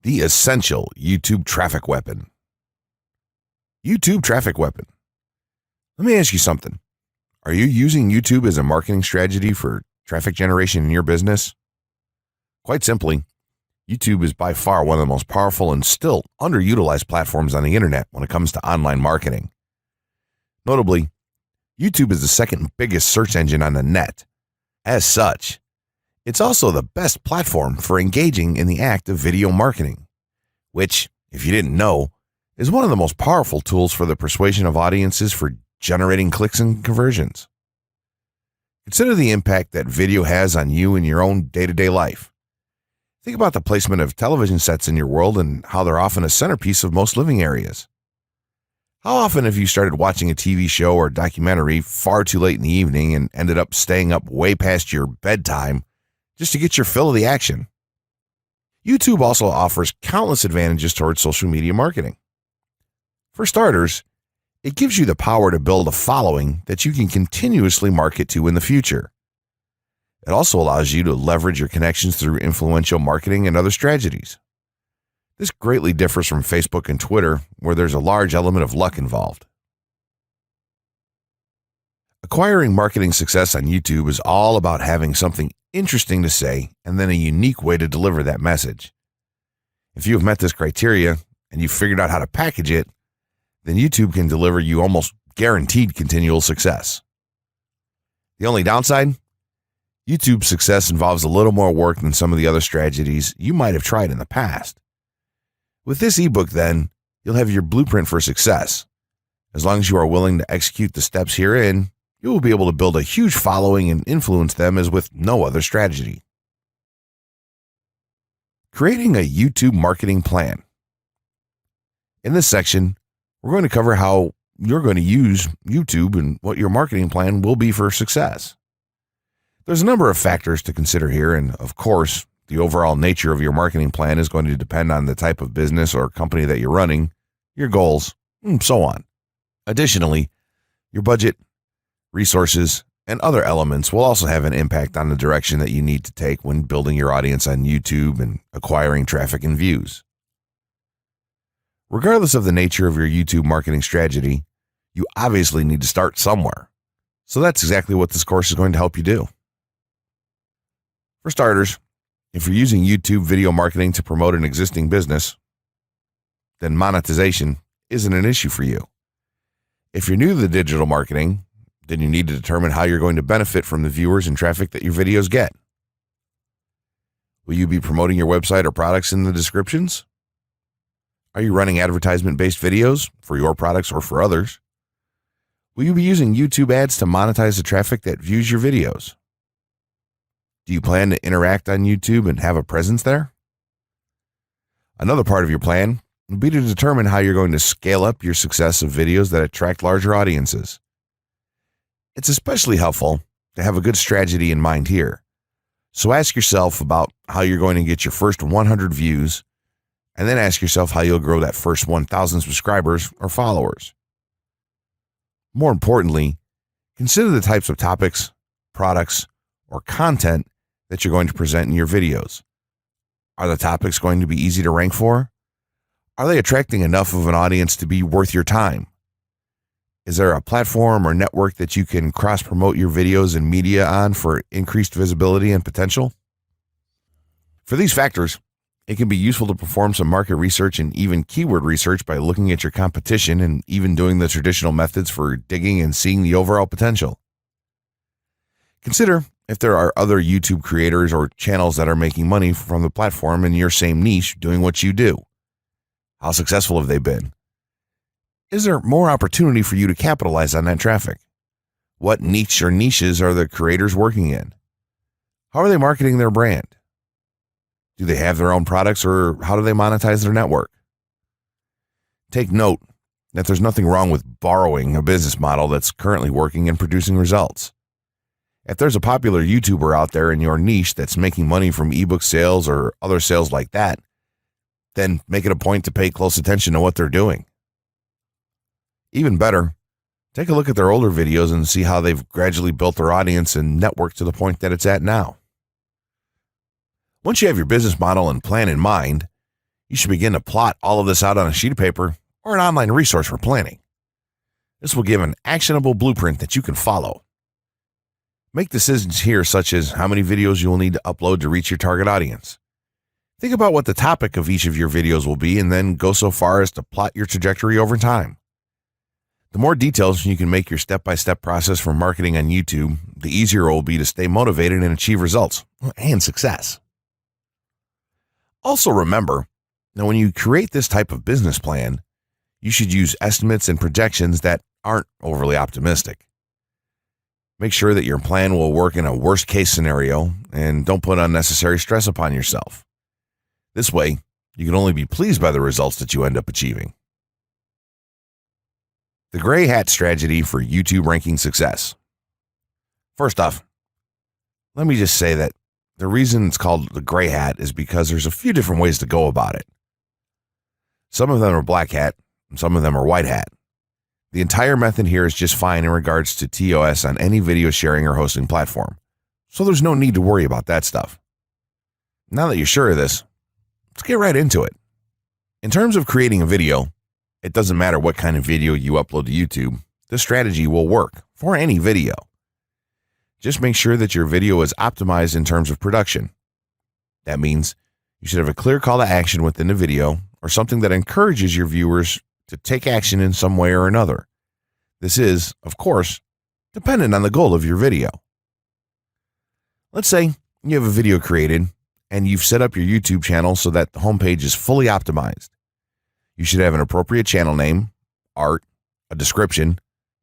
The essential YouTube traffic weapon. YouTube traffic weapon. Let me ask you something. Are you using YouTube as a marketing strategy for traffic generation in your business? Quite simply, YouTube is by far one of the most powerful and still underutilized platforms on the internet when it comes to online marketing. Notably, YouTube is the second biggest search engine on the net. As such, it's also the best platform for engaging in the act of video marketing, which, if you didn't know, is one of the most powerful tools for the persuasion of audiences for generating clicks and conversions. Consider the impact that video has on you in your own day-to-day life. Think about the placement of television sets in your world and how they're often a centerpiece of most living areas. How often have you started watching a TV show or documentary far too late in the evening and ended up staying up way past your bedtime just to get your fill of the action? YouTube also offers countless advantages towards social media marketing. For starters, it gives you the power to build a following that you can continuously market to in the future. It also allows you to leverage your connections through influential marketing and other strategies. This greatly differs from Facebook and Twitter, where there's a large element of luck involved. Acquiring marketing success on YouTube is all about having something interesting to say and then a unique way to deliver that message. If you have met this criteria and you've figured out how to package it, then YouTube can deliver you almost guaranteed continual success. The only downside? YouTube's success involves a little more work than some of the other strategies you might have tried in the past. With this ebook, then, you'll have your blueprint for success. As long as you are willing to execute the steps herein, you will be able to build a huge following and influence them as with no other strategy. Creating a YouTube marketing plan. In this section, we're going to cover how you're going to use YouTube and what your marketing plan will be for success. There's a number of factors to consider here, and of course, the overall nature of your marketing plan is going to depend on the type of business or company that you're running, your goals, and so on. Additionally, your budget, resources, and other elements will also have an impact on the direction that you need to take when building your audience on YouTube and acquiring traffic and views. Regardless of the nature of your YouTube marketing strategy, you obviously need to start somewhere. So that's exactly what this course is going to help you do. For starters, if you're using YouTube video marketing to promote an existing business, then monetization isn't an issue for you. If you're new to the digital marketing, then you need to determine how you're going to benefit from the viewers and traffic that your videos get. Will you be promoting your website or products in the descriptions? Are you running advertisement-based videos for your products or for others? Will you be using YouTube ads to monetize the traffic that views your videos? Do you plan to interact on YouTube and have a presence there? Another part of your plan would be to determine how you're going to scale up your success of videos that attract larger audiences. It's especially helpful to have a good strategy in mind here. So ask yourself about how you're going to get your first 100 views, and then ask yourself how you'll grow that first 1,000 subscribers or followers. More importantly, consider the types of topics, products, or content that you're going to present in your videos. Are the topics going to be easy to rank for? Are they attracting enough of an audience to be worth your time? Is there a platform or network that you can cross-promote your videos and media on for increased visibility and potential? For these factors, it can be useful to perform some market research and even keyword research by looking at your competition and even doing the traditional methods for digging and seeing the overall potential. Consider if there are other YouTube creators or channels that are making money from the platform in your same niche doing what you do. How successful have they been? Is there more opportunity for you to capitalize on that traffic? What niche or niches are the creators working in? How are they marketing their brand? Do they have their own products, or how do they monetize their network? Take note that there's nothing wrong with borrowing a business model that's currently working and producing results. If there's a popular YouTuber out there in your niche that's making money from ebook sales or other sales like that, then make it a point to pay close attention to what they're doing. Even better, take a look at their older videos and see how they've gradually built their audience and network to the point that it's at now. Once you have your business model and plan in mind, You should begin to plot all of this out on a sheet of paper or an online resource for planning. This will give an actionable blueprint that you can follow. Make decisions here, such as how many videos you will need to upload to reach your target audience. Think about what the topic of each of your videos will be, and then go so far as to plot your trajectory over time. The more details you can make your step-by-step process for marketing on YouTube, the easier it will be to stay motivated and achieve results and success. Also remember that when you create this type of business plan, you should use estimates and projections that aren't overly optimistic. Make sure that your plan will work in a worst-case scenario, and don't put unnecessary stress upon yourself. This way, you can only be pleased by the results that you end up achieving. The gray hat strategy for YouTube ranking success. First off, let me just say that the reason it's called the gray hat is because there's a few different ways to go about it. Some of them are black hat, and some of them are white hat. The entire method here is just fine in regards to TOS on any video sharing or hosting platform, so there's no need to worry about that stuff. Now that you're sure of this, let's get right into it. In terms of creating a video, it doesn't matter what kind of video you upload to YouTube, this strategy will work for any video. Just make sure that your video is optimized in terms of production. That means you should have a clear call to action within the video, or something that encourages your viewers to take action in some way or another. This is, of course, dependent on the goal of your video. Let's say you have a video created and you've set up your YouTube channel so that the homepage is fully optimized. You should have an appropriate channel name, art, a description,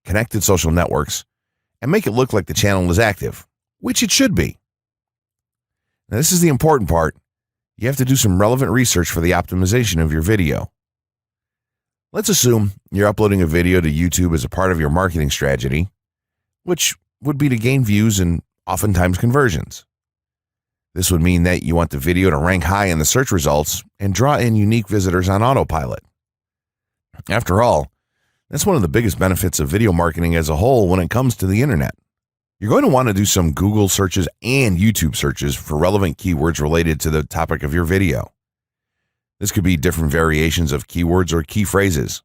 connected social networks, and make it look like the channel is active, which it should be. Now, this is the important part. You have to do some relevant research for the optimization of your video. Let's assume you're uploading a video to YouTube as a part of your marketing strategy, which would be to gain views and oftentimes conversions. This would mean that you want the video to rank high in the search results and draw in unique visitors on autopilot. After all, that's one of the biggest benefits of video marketing as a whole when it comes to the internet. You're going to want to do some Google searches and YouTube searches for relevant keywords related to the topic of your video. This could be different variations of keywords or key phrases.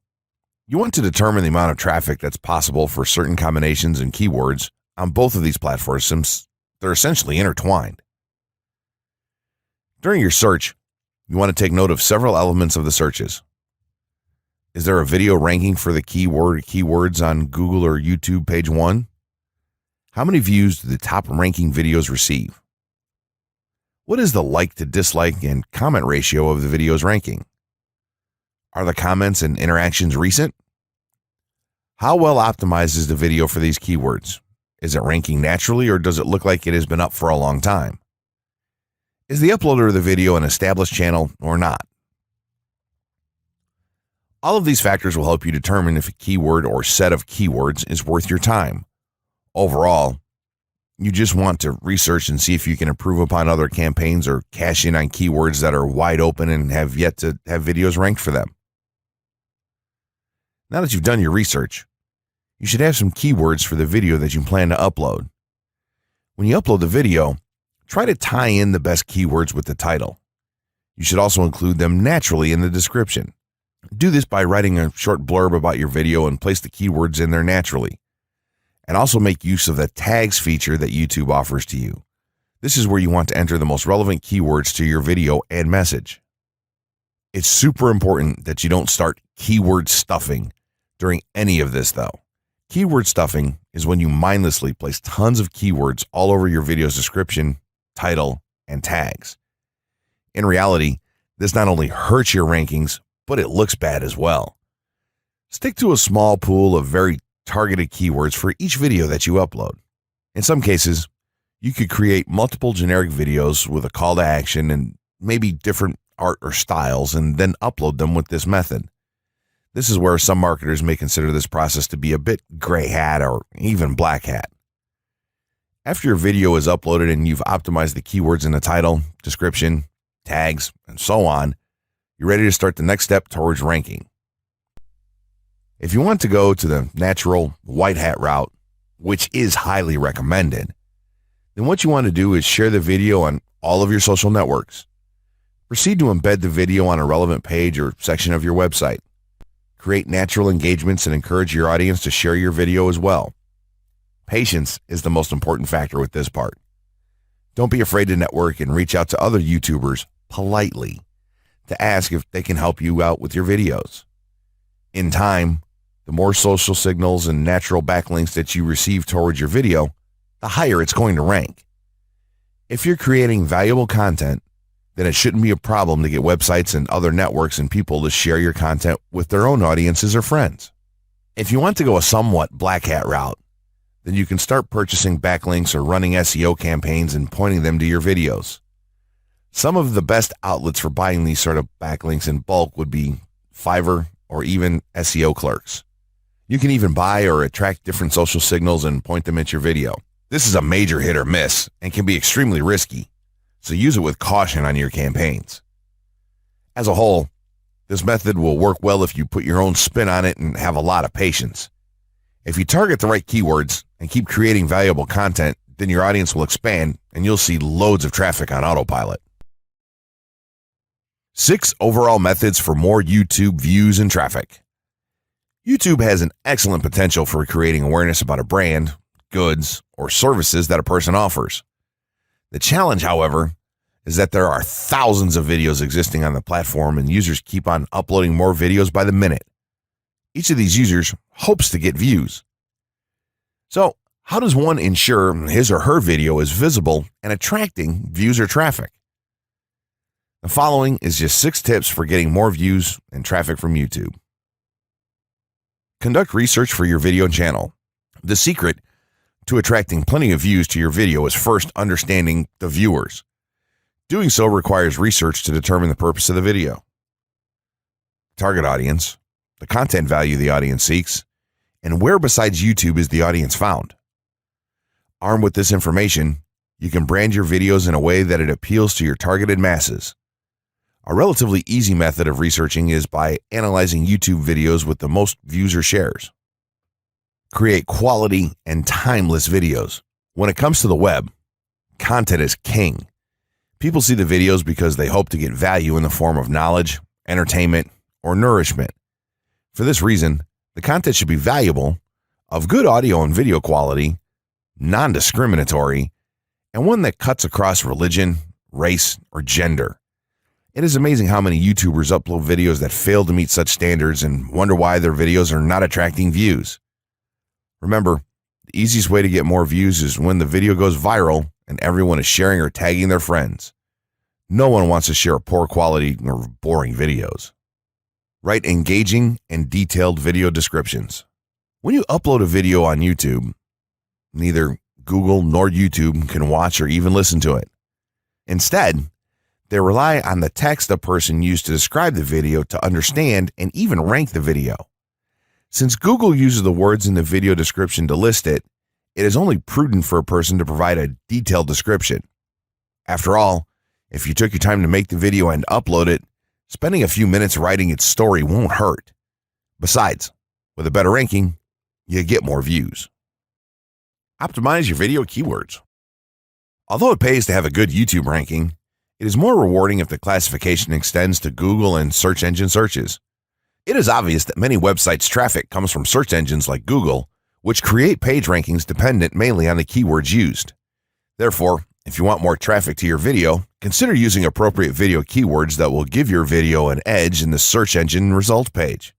You want to determine the amount of traffic that's possible for certain combinations and keywords on both of these platforms, since they're essentially intertwined. During your search, you want to take note of several elements of the searches. Is there a video ranking for the keywords on Google or YouTube page 1? How many views do the top ranking videos receive? What is the like to dislike and comment ratio of the video's ranking? Are the comments and interactions recent? How well optimized is the video for these keywords? Is it ranking naturally, or does it look like it has been up for a long time? Is the uploader of the video an established channel or not? All of these factors will help you determine if a keyword or set of keywords is worth your time. Overall, you just want to research and see if you can improve upon other campaigns or cash in on keywords that are wide open and have yet to have videos ranked for them. Now that you've done your research, you should have some keywords for the video that you plan to upload. When you upload the video, try to tie in the best keywords with the title. You should also include them naturally in the description. Do this by writing a short blurb about your video and place the keywords in there naturally. And also make use of the tags feature that YouTube offers to you. This is where you want to enter the most relevant keywords to your video and message. It's super important that you don't start keyword stuffing during any of this, though. Keyword stuffing is when you mindlessly place tons of keywords all over your video's description, title, and tags. In reality, this not only hurts your rankings, but it looks bad as well. Stick to a small pool of very targeted keywords for each video that you upload. In some cases, you could create multiple generic videos with a call to action and maybe different art or styles, and then upload them with this method. This is where some marketers may consider this process to be a bit gray hat or even black hat. After your video is uploaded and you've optimized the keywords in the title, description, tags, and so on, you're ready to start the next step towards ranking. If you want to go to the natural white hat route, which is highly recommended, then what you want to do is share the video on all of your social networks. Proceed to embed the video on a relevant page or section of your website. Create natural engagements and encourage your audience to share your video as well. Patience is the most important factor with this part. Don't be afraid to network and reach out to other YouTubers politely to ask if they can help you out with your videos. In time, the more social signals and natural backlinks that you receive towards your video, the higher it's going to rank. If you're creating valuable content, then it shouldn't be a problem to get websites and other networks and people to share your content with their own audiences or friends. If you want to go a somewhat black hat route, then you can start purchasing backlinks or running SEO campaigns and pointing them to your videos. Some of the best outlets for buying these sort of backlinks in bulk would be Fiverr or even SEO clerks. You can even buy or attract different social signals and point them at your video. This is a major hit or miss and can be extremely risky, so use it with caution on your campaigns. As a whole, this method will work well if you put your own spin on it and have a lot of patience. If you target the right keywords and keep creating valuable content, then your audience will expand and you'll see loads of traffic on autopilot. 6 overall methods for more YouTube views and traffic. YouTube has an excellent potential for creating awareness about a brand, goods, or services that a person offers. The challenge, however, is that there are thousands of videos existing on the platform and users keep on uploading more videos by the minute. Each of these users hopes to get views. So, how does one ensure his or her video is visible and attracting views or traffic? The following is just 6 tips for getting more views and traffic from YouTube. Conduct research for your video channel. The secret to attracting plenty of views to your video is first understanding the viewers. Doing so requires research to determine the purpose of the video, target audience, the content value the audience seeks, and where besides YouTube is the audience found. Armed with this information, you can brand your videos in a way that it appeals to your targeted masses. A relatively easy method of researching is by analyzing YouTube videos with the most views or shares. Create quality and timeless videos. When it comes to the web, content is king. People see the videos because they hope to get value in the form of knowledge, entertainment, or nourishment. For this reason, the content should be valuable, of good audio and video quality, non-discriminatory, and one that cuts across religion, race, or gender. It is amazing how many YouTubers upload videos that fail to meet such standards and wonder why their videos are not attracting views. Remember, the easiest way to get more views is when the video goes viral and everyone is sharing or tagging their friends. No one wants to share poor quality or boring videos. Write engaging and detailed video descriptions. When you upload a video on YouTube, neither Google nor YouTube can watch or even listen to it. Instead, they rely on the text a person used to describe the video to understand and even rank the video. Since Google uses the words in the video description to list it, it is only prudent for a person to provide a detailed description. After all, if you took your time to make the video and upload it, spending a few minutes writing its story won't hurt. Besides, with a better ranking, you get more views. Optimize your video keywords. Although it pays to have a good YouTube ranking, it is more rewarding if the classification extends to Google and search engine searches. It is obvious that many websites' traffic comes from search engines like Google, which create page rankings dependent mainly on the keywords used. Therefore, if you want more traffic to your video, consider using appropriate video keywords that will give your video an edge in the search engine results page.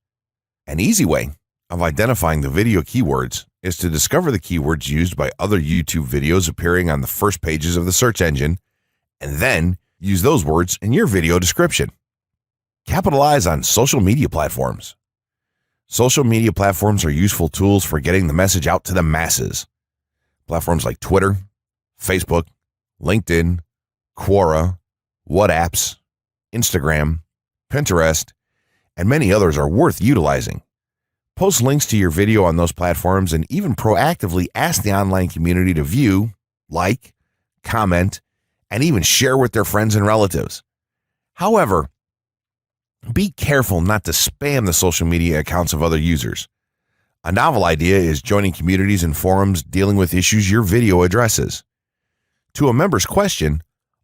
An easy way of identifying the video keywords is to discover the keywords used by other YouTube videos appearing on the first pages of the search engine, and then use those words in your video description. Capitalize on social media platforms. Social media platforms are useful tools for getting the message out to the masses. Platforms like Twitter, Facebook, LinkedIn, Quora, WhatsApp, Instagram, Pinterest, and many others are worth utilizing. Post links to your video on those platforms and even proactively ask the online community to view, like, comment, and even share with their friends and relatives. However, be careful not to spam the social media accounts of other users. A novel idea is joining communities and forums dealing with issues your video addresses. To a member's question,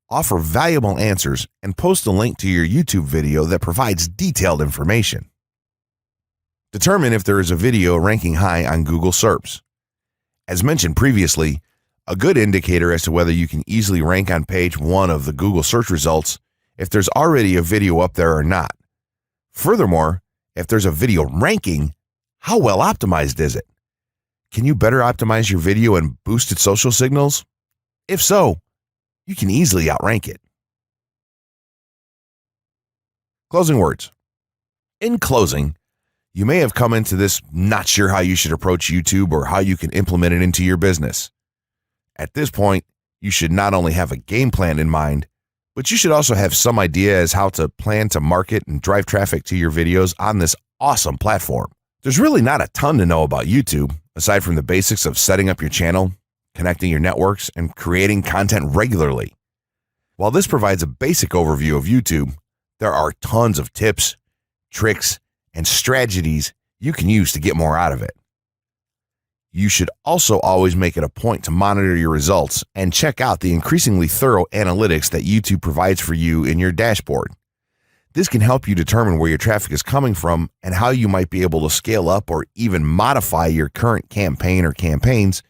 offer valuable answers, and post a link to your YouTube video that provides detailed information. Determine if there is a video ranking high on Google SERPs. As mentioned previously, a good indicator as to whether you can easily rank on page 1 of the Google search results if there's already a video up there or not. Furthermore, if there's a video ranking, how well optimized is it? Can you better optimize your video and boost its social signals? If so, you can easily outrank it. Closing words. In closing, you may have come into this not sure how you should approach YouTube or how you can implement it into your business. At this point, you should not only have a game plan in mind, but you should also have some idea as how to plan to market and drive traffic to your videos on this awesome platform. There's really not a ton to know about YouTube, aside from the basics of setting up your channel, connecting your networks, and creating content regularly. While this provides a basic overview of YouTube, there are tons of tips, tricks, and strategies you can use to get more out of it. You should also always make it a point to monitor your results and check out the increasingly thorough analytics that YouTube provides for you in your dashboard. This can help you determine where your traffic is coming from and how you might be able to scale up or even modify your current campaign or campaigns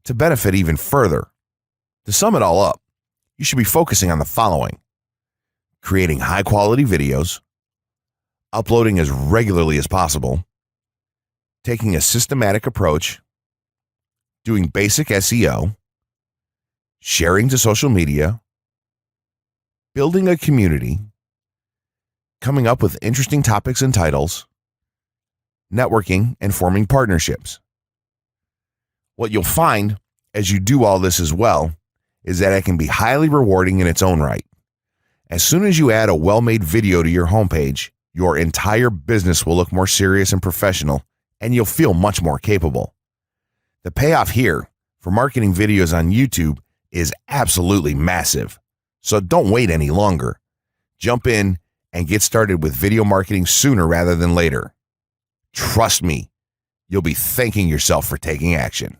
to benefit even further. To sum it all up, you should be focusing on the following: creating high-quality videos, uploading as regularly as possible, taking a systematic approach, doing basic SEO, sharing to social media, building a community, coming up with interesting topics and titles, networking, and forming partnerships. What you'll find as you do all this as well is that it can be highly rewarding in its own right. As soon as you add a well-made video to your homepage, your entire business will look more serious and professional, and you'll feel much more capable. The payoff here for marketing videos on YouTube is absolutely massive. So don't wait any longer. Jump in and get started with video marketing sooner rather than later. Trust me, you'll be thanking yourself for taking action.